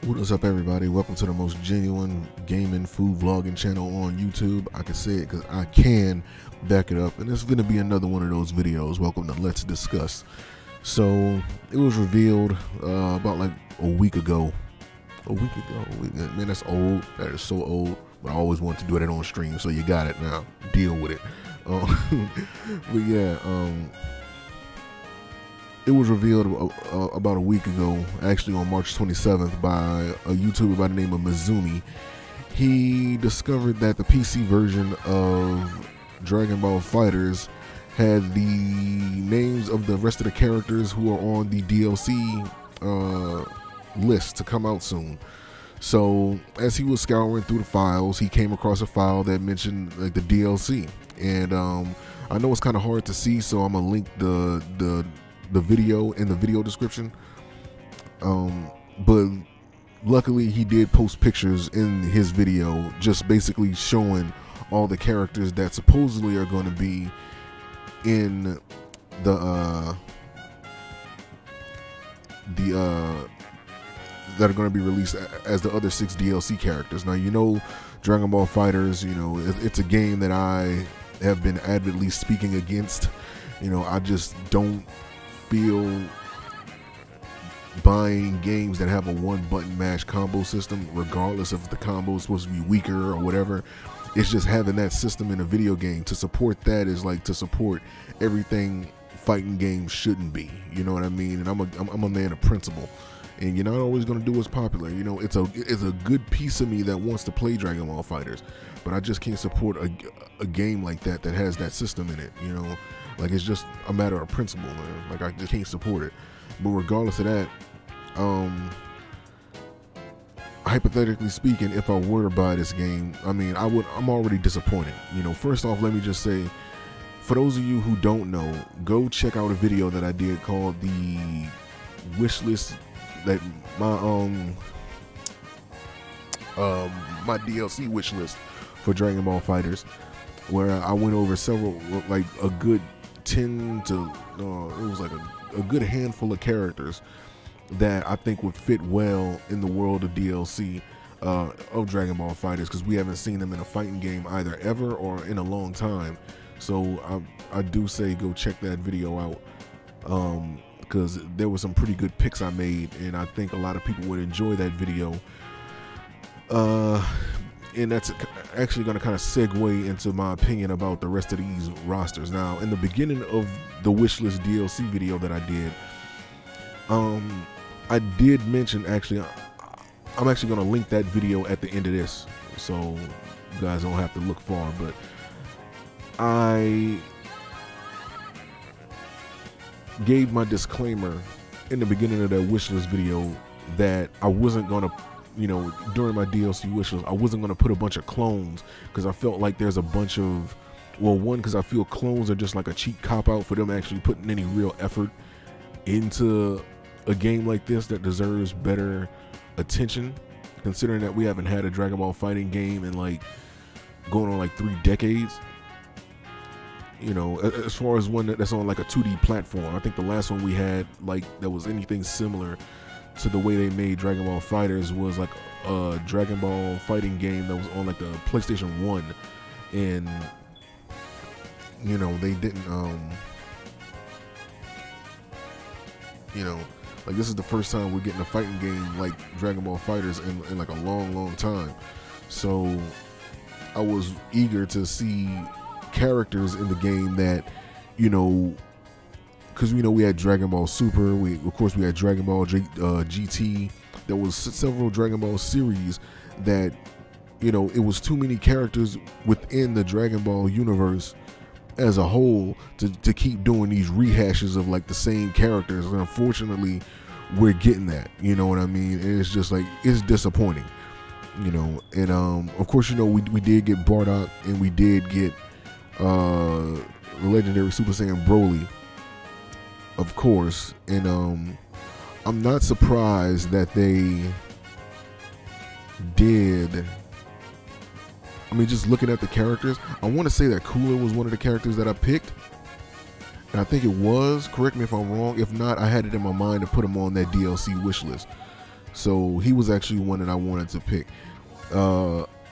What is up, everybody? Welcome to the most genuine gaming food vlogging channel on YouTube. I can say it because I can back it up, and this is going to be another one of those videos. Welcome to Let's Discuss. So it was revealed about like a week ago. Man, that's old. That is so old. But I always wanted to do it on stream, so you got it now. Deal with it. But yeah, it was revealed about a week ago, actually on March 27th, by a YouTuber by the name of Mizumi. He discovered that the PC version of Dragon Ball FighterZ had the names of the rest of the characters who are on the DLC list to come out soon. So as he was scouring through the files, he came across a file that mentioned like the DLC, and I know it's kind of hard to see, so I'm gonna link the video in the video description. But luckily he did post pictures in his video just basically showing all the characters that supposedly are going to be in the that are going to be released as the other 6 DLC characters. Now, you know, Dragon Ball FighterZ, you know, it's a game that I have been avidly speaking against. You know, I just don't feel buying games that have a one-button mash combo system, regardless if the combo is supposed to be weaker or whatever. It's just having that system in a video game. To support that is like to support everything fighting games shouldn't be. You know what I mean? And I'm a man of principle, and you're not always going to do what's popular. You know, it's a good piece of me that wants to play Dragon Ball FighterZ, but I just can't support a game like that has that system in it. You know, like, it's just a matter of principle, man. Like, I just can't support it. But regardless of that, hypothetically speaking, if I were to buy this game, I mean, I'm already disappointed. You know, first off, let me just say, for those of you who don't know, go check out a video that I did called the wish list, that my DLC wish list for Dragon Ball FighterZ, where I went over several, like a good 10 to it was like a good handful of characters that I think would fit well in the world of DLC of Dragon Ball FighterZ, because we haven't seen them in a fighting game either ever or in a long time. So I do say go check that video out, because there were some pretty good picks I made, and I think a lot of people would enjoy that video. And that's actually going to kind of segue into my opinion about the rest of these rosters. Now, in the beginning of the wishlist DLC video that I did mention, actually, I'm actually going to link that video at the end of this, so you guys don't have to look far, but I gave my disclaimer in the beginning of that wishlist video that I wasn't going to, you know, during my DLC wishlist, I wasn't going to put a bunch of clones, because I felt like there's a bunch of, well, one, because I feel clones are just like a cheap cop-out for them actually putting any real effort into a game like this that deserves better attention, considering that we haven't had a Dragon Ball fighting game in like going on like 3 decades. You know, as far as one that's on like a 2D platform, I think the last one we had like that was anything similar to the way they made Dragon Ball FighterZ was like a Dragon Ball fighting game that was on like the PlayStation 1, and you know, they didn't you know, like, this is the first time we're getting a fighting game like Dragon Ball FighterZ in like a long time. So I was eager to see characters in the game that, you know, because we know we had Dragon Ball Super, of course we had Dragon Ball GT. There was several Dragon Ball series that, you know, it was too many characters within the Dragon Ball universe as a whole to keep doing these rehashes of like the same characters, and unfortunately we're getting that, you know what I mean? And it's just like, it's disappointing, you know. And of course, you know, we did get Bardock, and we did get the legendary Super Saiyan Broly, of course. And I'm not surprised that they did, I mean, just looking at the characters, I want to say that Cooler was one of the characters that I picked, and I think it was, correct me if I'm wrong. If not, I had it in my mind to put him on that DLC wish list. So he was actually one that I wanted to pick.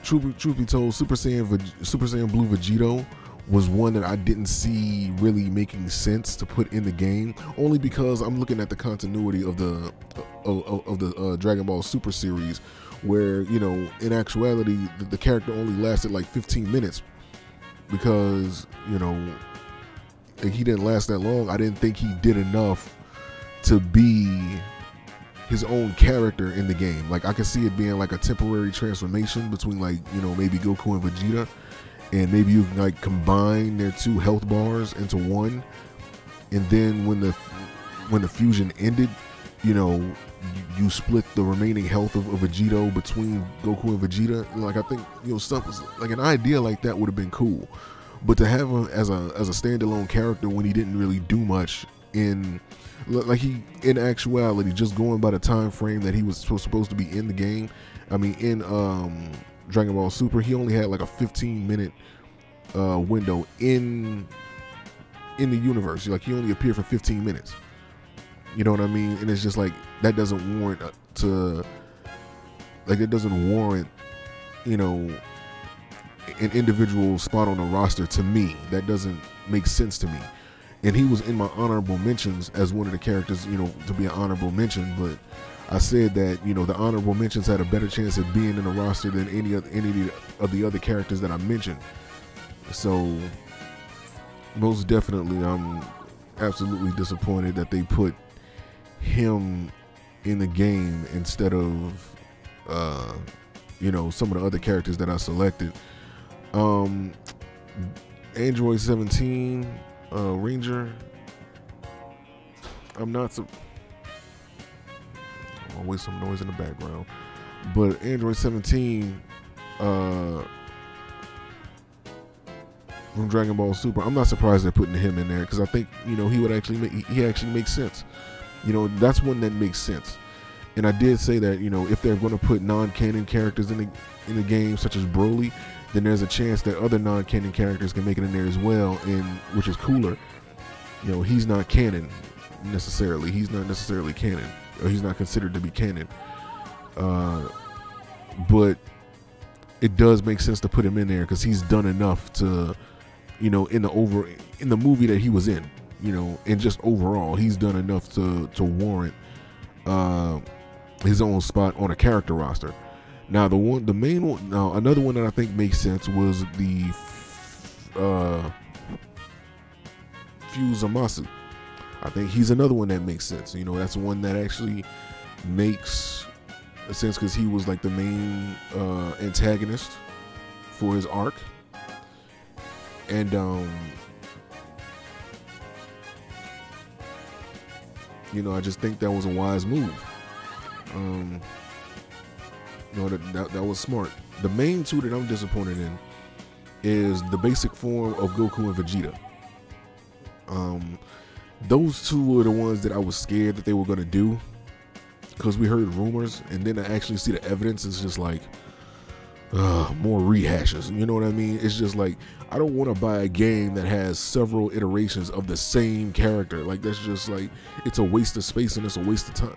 Truth be told, Super Saiyan Blue Vegito was one that I didn't see really making sense to put in the game, only because I'm looking at the continuity of the Dragon Ball Super series, where, you know, in actuality the character only lasted like 15 minutes because, you know, he didn't last that long. I didn't think he did enough to be his own character in the game. Like, I could see it being like a temporary transformation between, like, you know, maybe Goku and Vegeta, and maybe you can like combine their 2 health bars into one, and then when the fusion ended, you know, you split the remaining health of Vegito between Goku and Vegeta. Like, I think, you know, stuff like an idea like that would have been cool, but to have him as a standalone character when he didn't really do much in actuality, just going by the time frame that he was supposed to be in the game. I mean, in Dragon Ball Super, he only had like a 15-minute window in the universe. Like, he only appeared for 15 minutes. You know what I mean? And it's just like, that doesn't warrant you know, an individual spot on the roster. To me, that doesn't make sense to me. And he was in my honorable mentions as one of the characters, you know, to be an honorable mention. But I said that, you know, the honorable mentions had a better chance of being in the roster than any of the other characters that I mentioned. So most definitely, I'm absolutely disappointed that they put him in the game instead of, you know, some of the other characters that I selected. Android 17. Ranger. I'm not so. Always some noise in the background, but Android 17 from Dragon Ball Super, I'm not surprised they're putting him in there, because I think, you know, he actually makes sense. You know, that's one that makes sense. And I did say that, you know, if they're going to put non-canon characters in the game, such as Broly, then there's a chance that other non-canon characters can make it in there as well, and which is cooler. You know, he's not canon necessarily. He's not necessarily canon, or he's not considered to be canon. But it does make sense to put him in there, because he's done enough to, you know, in the movie that he was in, you know, and just overall, he's done enough to warrant his own spot on a character roster. Now, another one that I think makes sense was the Fusamasu. I think he's another one that makes sense. You know, that's one that actually makes sense, because he was like the main antagonist for his arc. And you know, I just think that was a wise move. You know, that was smart. The main 2 that I'm disappointed in is the basic form of Goku and Vegeta. Those 2 were the ones that I was scared that they were going to do, because we heard rumors, and then I actually see the evidence. It's just like, more rehashes. You know what I mean? It's just like, I don't want to buy a game that has several iterations of the same character. Like, that's just like, it's a waste of space and it's a waste of time.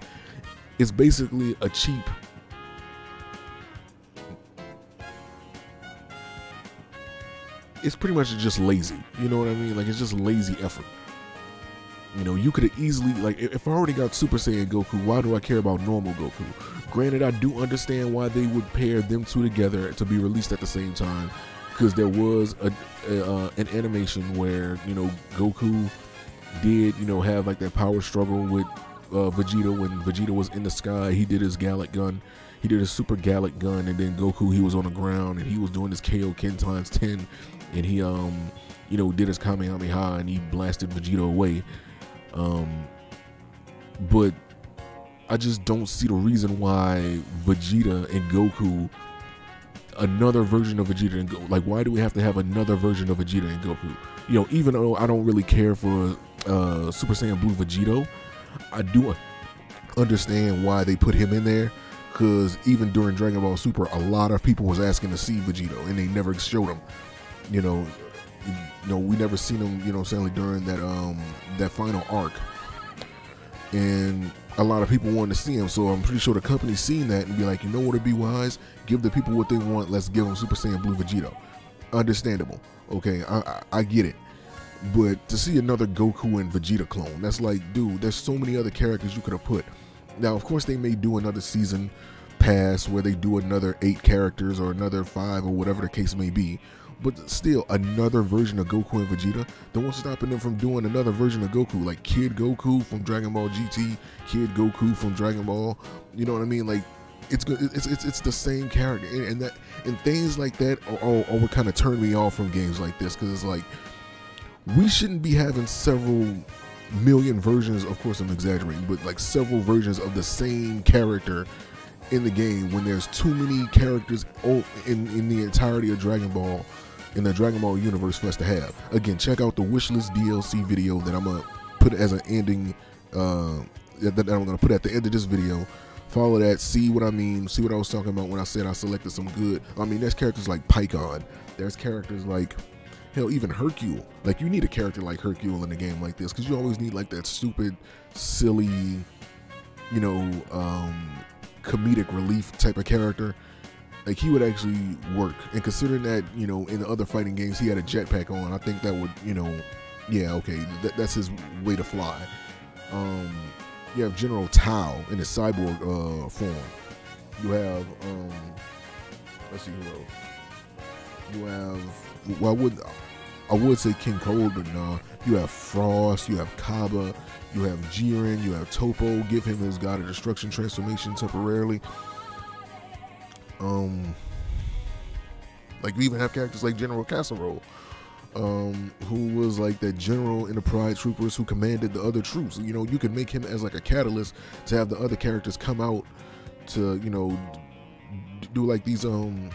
It's basically a cheap, it's pretty much just lazy. You know what I mean? Like, it's just lazy effort. You know, you could have easily, like, if I already got Super Saiyan Goku, why do I care about normal Goku? Granted, I do understand why they would pair them 2 together to be released at the same time, because there was an animation where, you know, Goku did, you know, have like that power struggle with Vegeta. When Vegeta was in the sky, he did his Gallic gun. He did his Super Gallic gun, and then Goku, he was on the ground, and he was doing his Kaioken times 10, and he, you know, did his Kamehameha, and he blasted Vegeta away. But I just don't see the reason why Vegeta and Goku, another version of Vegeta and Goku, like, why do we have to have another version of Vegeta and Goku? You know, even though I don't really care for Super Saiyan Blue Vegito, I do understand why they put him in there, because even during Dragon Ball Super, a lot of people was asking to see Vegito, and they never showed him. You know, we never seen him, you know, certainly during that final arc. and a lot of people wanted to see him. So I'm pretty sure the company's seen that and be like, you know what would be wise? Give the people what they want. Let's give them Super Saiyan Blue Vegeta. Understandable. Okay, I get it. But to see another Goku and Vegeta clone, that's like, dude, there's so many other characters you could have put. Now, of course, they may do another season pass where they do another 8 characters or another 5 or whatever the case may be. But still, another version of Goku and Vegeta, then what's stopping them from doing another version of Goku, like Kid Goku from Dragon Ball GT, Kid Goku from Dragon Ball, you know what I mean? Like, it's good. It's the same character, and things like that are what kind of turn me off from games like this, because it's like, we shouldn't be having several million versions. Of course, I'm exaggerating, but like several versions of the same character in the game when there's too many characters in the entirety of Dragon Ball, in the Dragon Ball universe for us to have. Again, check out the wishlist DLC video that I'm gonna put as an ending, that I'm gonna put at the end of this video. Follow that, see what I mean, see what I was talking about when I said I selected some good. I mean, there's characters like Pycon, there's characters like, hell, even Hercule. Like, you need a character like Hercule in a game like this, because you always need like that stupid, silly, you know, comedic relief type of character. Like, he would actually work. And considering that, you know, in the other fighting games he had a jetpack on, I think that would, you know, yeah, okay, that's his way to fly. You have General Tao in his cyborg form. You have let's see who else. You have, well, I would say King Cold, but no. You have Frost, you have Kaba, you have Jiren, you have Topo. Give him his God of Destruction transformation temporarily. Like, we even have characters like General Casserole, who was like that general in the Pride Troopers who commanded the other troops. You know, you could make him as like a catalyst to have the other characters come out to, you know, do like these different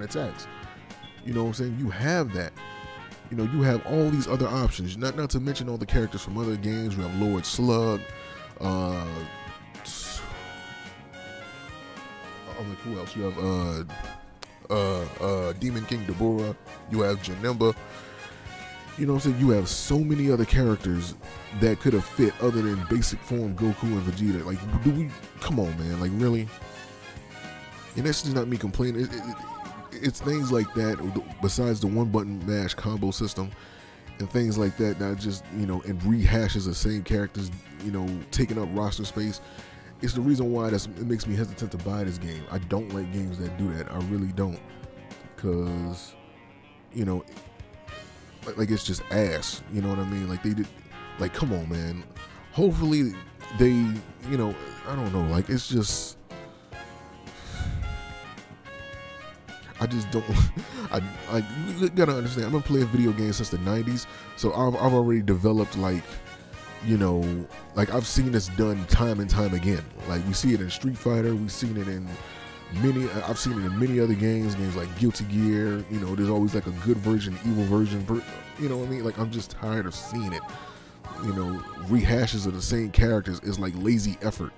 attacks. You know what I'm saying? You have that. You know, you have all these other options. Not to mention all the characters from other games. You have Lord Slug. Like, who else? You have Demon King Deborah. You have Janemba. You know what I'm saying? You have so many other characters that could have fit other than basic form Goku and Vegeta. Like, come on, man. Like, really? And that's just not me complaining. It's things like that, besides the one button mash combo system and things like that, that just, you know, and rehashes the same characters, you know, taking up roster space. It's the reason why it makes me hesitant to buy this game. I don't like games that do that. I really don't. Because, you know, like, it's just ass. You know what I mean? Like, they did, like, come on, man. Hopefully they, you know, I don't know. Like, it's just, I just don't. You gotta understand. I've been playing video games since the '90s, so I've already developed, like, you know, like, I've seen this done time and time again. Like, we see it in Street Fighter, we've seen it in I've seen it in many other games like Guilty Gear. You know, there's always like a good version, evil version. You know what I mean? Like, I'm just tired of seeing it. You know, rehashes of the same characters is like lazy effort.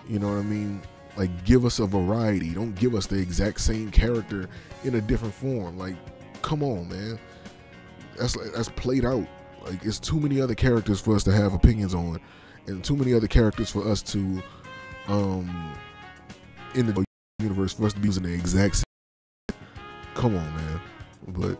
You know what I mean? Like, give us a variety. Don't give us the exact same character in a different form. Like, come on, man. That's played out. Like, it's too many other characters for us to have opinions on, and too many other characters for us to, in the universe, for us to be using the exact same. Come on, man. But